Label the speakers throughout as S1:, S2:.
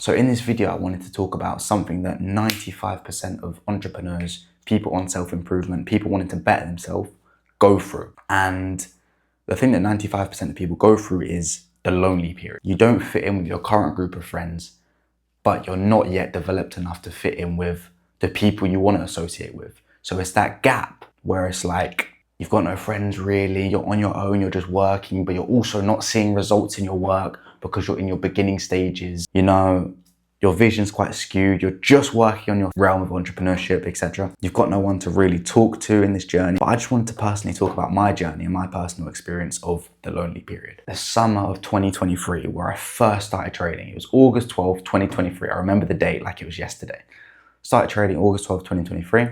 S1: So in this video, I wanted to talk about something that 95% of entrepreneurs, people on self-improvement, people wanting to better themselves, go through. And the thing that 95% of people go through is the lonely period. You don't fit in with your current group of friends, but you're not yet developed enough to fit in with the people you want to associate with. So it's that gap where it's like, you've got no friends really, you're on your own, you're just working, but you're also not seeing results in your work because you're in your beginning stages. You know, your vision's quite skewed, you're just working on your realm of entrepreneurship, etc. You've got no one to really talk to in this journey. But I just wanted to personally talk about my journey and my personal experience of the lonely period. The summer of 2023, where I first started trading, it was August 12th, 2023. I remember the date like it was yesterday. Started trading August 12th, 2023.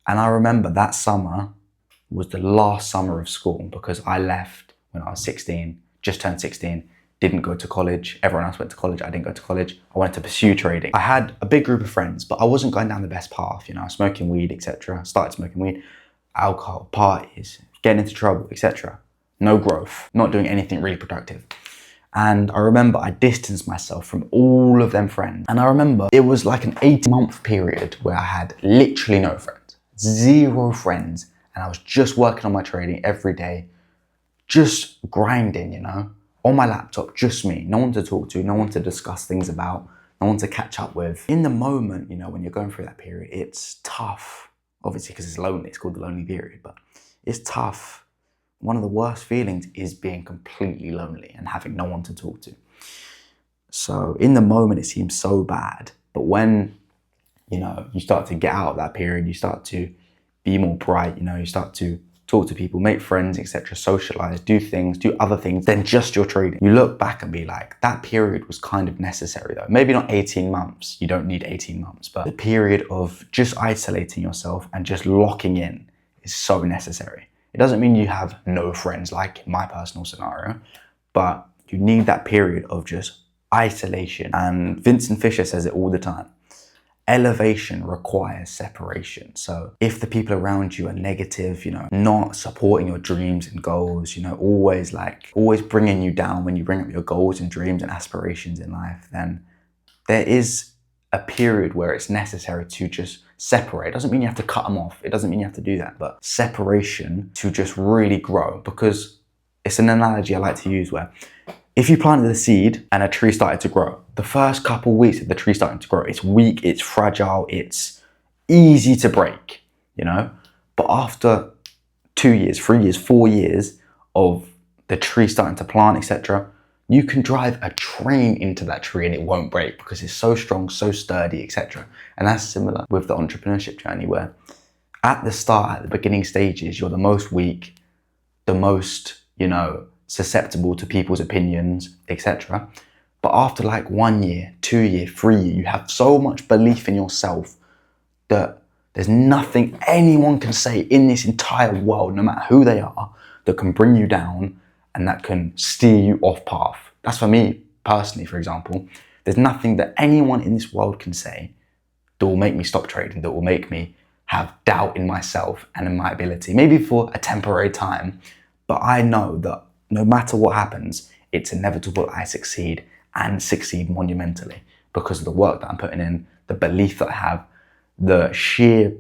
S1: And I remember that summer was the last summer of school because I left when I was 16, just turned 16, didn't go to college. Everyone else went to college, I didn't go to college. I wanted to pursue trading. I had a big group of friends, but I wasn't going down the best path, you know, smoking weed, etc. Started smoking weed, alcohol, parties, getting into trouble, etc. No growth, not doing anything really productive. And I remember I distanced myself from all of them friends. And I remember it was like an 8-month period where I had literally no friends, 0 friends. And I was just working on my trading every day, just grinding, you know, on my laptop, just me, no one to talk to, no one to discuss things about, no one to catch up with. In the moment, you know, when you're going through that period, it's tough, obviously because it's lonely, it's called the lonely period, but it's tough. One of the worst feelings is being completely lonely and having no one to talk to. So in the moment, it seems so bad, but when, you know, you start to get out of that period, you start to be more bright, you know, you start to talk to people, make friends, etc., socialize, do things, do other things than just your trading. You look back and be like, that period was kind of necessary though. Maybe not 18 months, you don't need 18 months, but the period of just isolating yourself and just locking in is so necessary. It doesn't mean you have no friends like in my personal scenario, but you need that period of just isolation. And Vincent Fisher says it all the time. Elevation requires separation. So if the people around you are negative, you know, not supporting your dreams and goals, you know, always bringing you down when you bring up your goals and dreams and aspirations in life, then there is a period where it's necessary to just separate. It doesn't mean you have to cut them off. It doesn't mean you have to do that, but separation to just really grow, because it's an analogy I like to use where if you planted a seed and a tree started to grow, the first couple of weeks of the tree starting to grow, it's weak, it's fragile, it's easy to break, you know? But after 2 years, 3 years, 4 years of the tree starting to plant, etc., you can drive a train into that tree and it won't break because it's so strong, so sturdy, etc. And that's similar with the entrepreneurship journey, where at the start, at the beginning stages, you're the most weak, the most, you know, susceptible to people's opinions, etc. But after like 1 year, 2 year, 3 year, you have so much belief in yourself that there's nothing anyone can say in this entire world, no matter who they are, that can bring you down and that can steer you off path. That's for me personally, for example. There's nothing that anyone in this world can say that will make me stop trading, that will make me have doubt in myself and in my ability, maybe for a temporary time. But I know that no matter what happens, it's inevitable I succeed and succeed monumentally because of the work that I'm putting in, the belief that I have, the sheer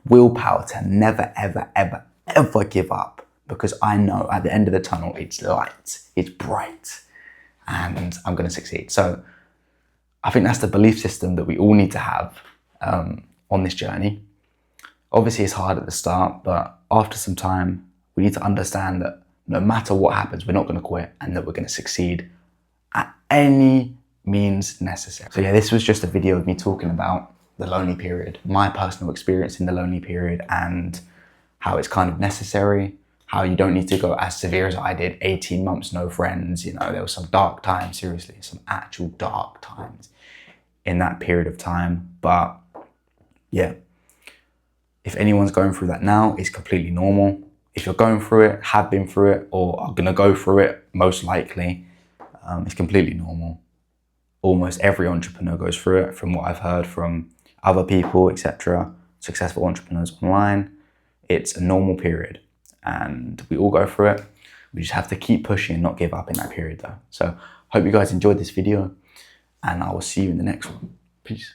S1: willpower to never, ever, ever, ever give up, because I know at the end of the tunnel, it's light, it's bright, and I'm going to succeed. So I think that's the belief system that we all need to have on this journey. Obviously, it's hard at the start, but after some time, we need to understand that no matter what happens, we're not going to quit and that we're going to succeed at any means necessary. So yeah, this was just a video of me talking about the lonely period, my personal experience in the lonely period and how it's kind of necessary, how you don't need to go as severe as I did, 18 months, no friends. You know, there was some dark times, seriously, some actual dark times in that period of time. But yeah, if anyone's going through that now, it's completely normal. If you're going through it, have been through it, or are gonna go through it, most likely, it's completely normal. Almost every entrepreneur goes through it, from what I've heard from other people, etc., successful entrepreneurs online. It's a normal period and we all go through it. We just have to keep pushing and not give up in that period though. So hope you guys enjoyed this video. and I will see you in the next one. Peace.